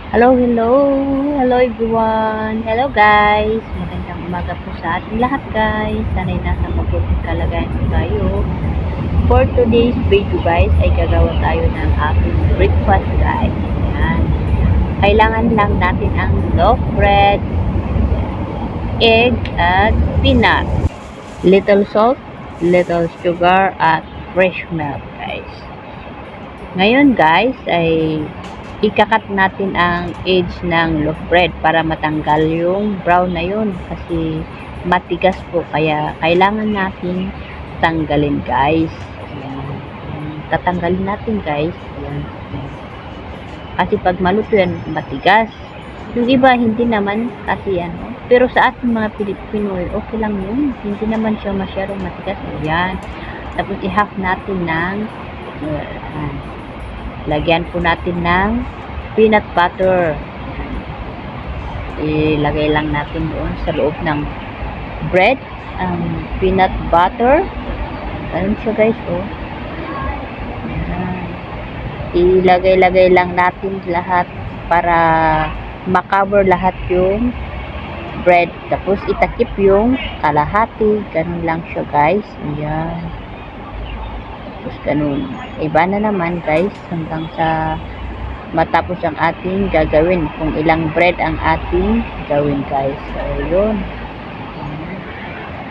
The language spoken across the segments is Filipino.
Hello, hello. Hello everyone. Hello guys. Magandang umaga po sa ating lahat guys. Sana'y nasa mabuting kalagayan po tayo. For today's video guys ay gagawa tayo ng ating breakfast guys. Ayan. Kailangan lang natin ang loaf bread, egg at peanut. Little salt, little sugar at fresh milk guys. Ngayon guys ay ikakat natin ang edge ng loaf bread para matanggal yung brown na yun kasi matigas po kaya kailangan natin tanggalin guys. Ayan. Tatanggalin natin guys. Ayan. Kasi pag maluto yan matigas. Yung iba hindi naman kasi ano. Pero sa ating mga Pilipino okay lang yun. Hindi naman siya masyadong matigas. Ayan. Tapos i-half natin ng lagyan po natin ng peanut butter. Ilagay lang natin doon sa loob ng bread ang peanut butter. Ganun siya guys, oh. Ilagay-lagay lang natin lahat para makover lahat yung bread. Tapos itakip yung kalahati. Ganun lang siya guys. Ayan. Tapos ganun. Iba na naman guys hanggang sa matapos ang ating gagawin. Kung ilang bread ang ating gawin guys. So yun.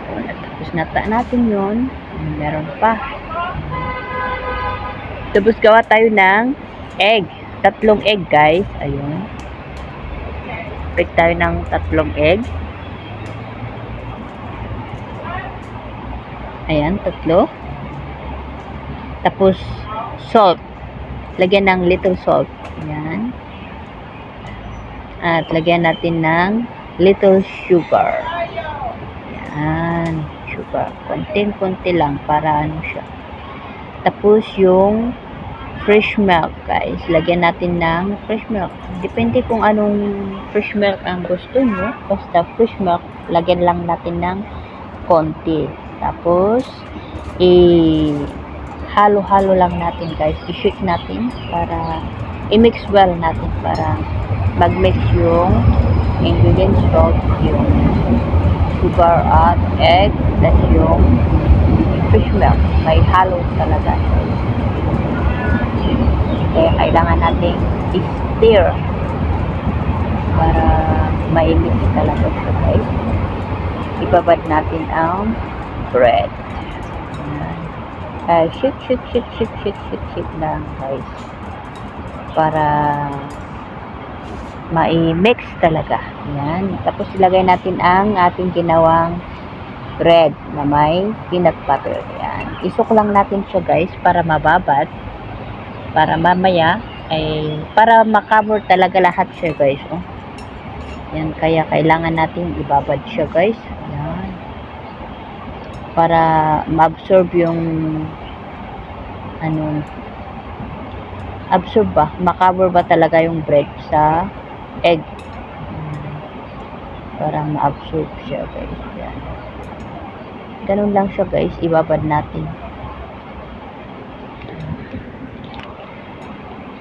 So, natapos nata natin yun. Meron pa. Tapos gawa tayo ng egg. 3 egg guys. Ayun. Break tayo ng 3 egg. Ayan, 3. Tapos salt. Lagyan ng little salt. Ayan. At lagyan natin ng little sugar. Ayan. Sugar. Konting-konti lang para ano siya. Tapos yung fresh milk guys. Lagyan natin ng fresh milk. Depende kung anong fresh milk ang gusto nyo. Basta fresh milk, lagyan lang natin ng konti. Tapos, halo-halo lang natin guys. I-shake natin para i-mix well natin para mag-mix yung ingredients of yung sugar at egg at yung fish milk. May halo talaga. Kaya kailangan natin i-stir para ma-mix talaga siya guys. Ibabad natin ang bread. Shake lang guys para ma-mix talaga. Yan. Tapos ilagay natin ang ating ginawang bread na may peanut butter. Yan. Isok lang natin siya guys para mababad. Para mamaya ay para makover talaga lahat siya guys. Oh. Yan. Kaya kailangan natin ibabad siya guys. Yan. Para ma-absorb yung absorb ba? Makover ba talaga yung bread sa egg? Para ma-absorb siya guys. Yan. Ganun lang siya guys. Ibabad natin.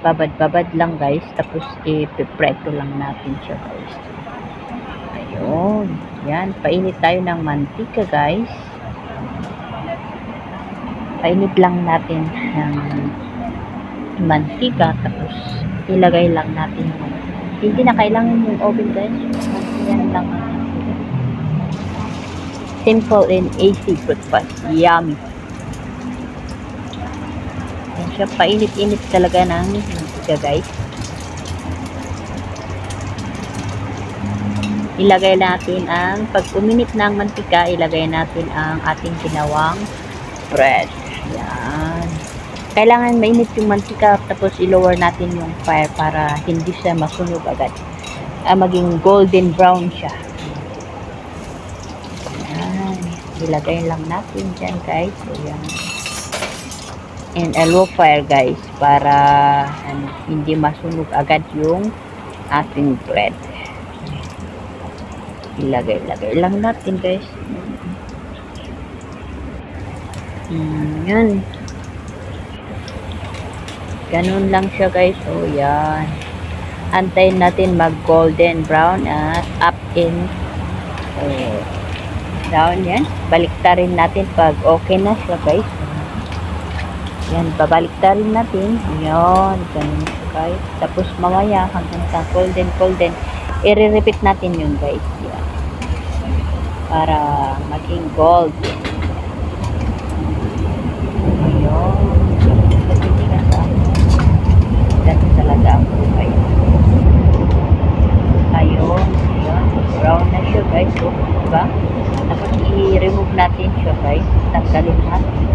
Babad-babad lang guys. Tapos i-preto lang natin siya guys. Ayun. Yan. Painit tayo ng mantika guys. Painit lang natin ng mantika. Tapos ilagay lang natin. Hindi na kailangan yung oven guys. Yan lang. Simple and easy breakfast. Yummy. Yan siya. Painit-init talaga ng mantika guys. Ilagay natin ang pag uminit ng mantika, ilagay natin ang ating ginawang bread. Yan. Kailangan mainit yung mantika tapos i-lower natin yung fire para hindi siya masunog agad. Maging golden brown siya. Yan. Ilagay lang natin dyan guys. Ayan. And a low fire guys para hindi masunog agad yung ating bread. Ilagay lang natin guys. Yan. Ganun lang siya guys. Oh, yan. Antayin natin mag golden brown at up in uh, down yan. Baliktarin natin pag okay na siya guys. Yan, babaliktarin natin. Yan, ganun siya guys. Tapos mamaya hanggang sa golden, i-repeat natin yun guys. Yan. Para maging golden. Ayun. Nagtitingan sa ako. Ganun talaga ako guys. Ayun. Ayun. Brown na siya guys. So, diba? Tapos i-remove natin siya guys. Tanggalin natin.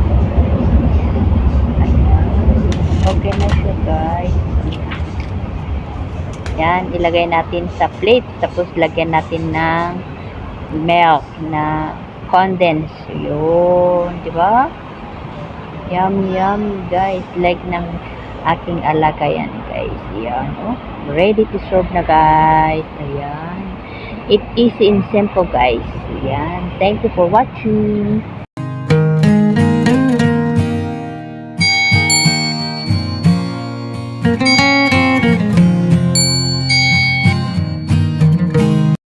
Ayan. Okay na siya guys. Yan. Ilagay natin sa plate. Tapos lagyan natin ng milk na condense. Yun. Diba? Yum, yum, guys. Like ng aking alaga yan, guys. Yan, oh. Ready to serve na, guys. Ayan. It easy and simple, guys. Ayan. Thank you for watching.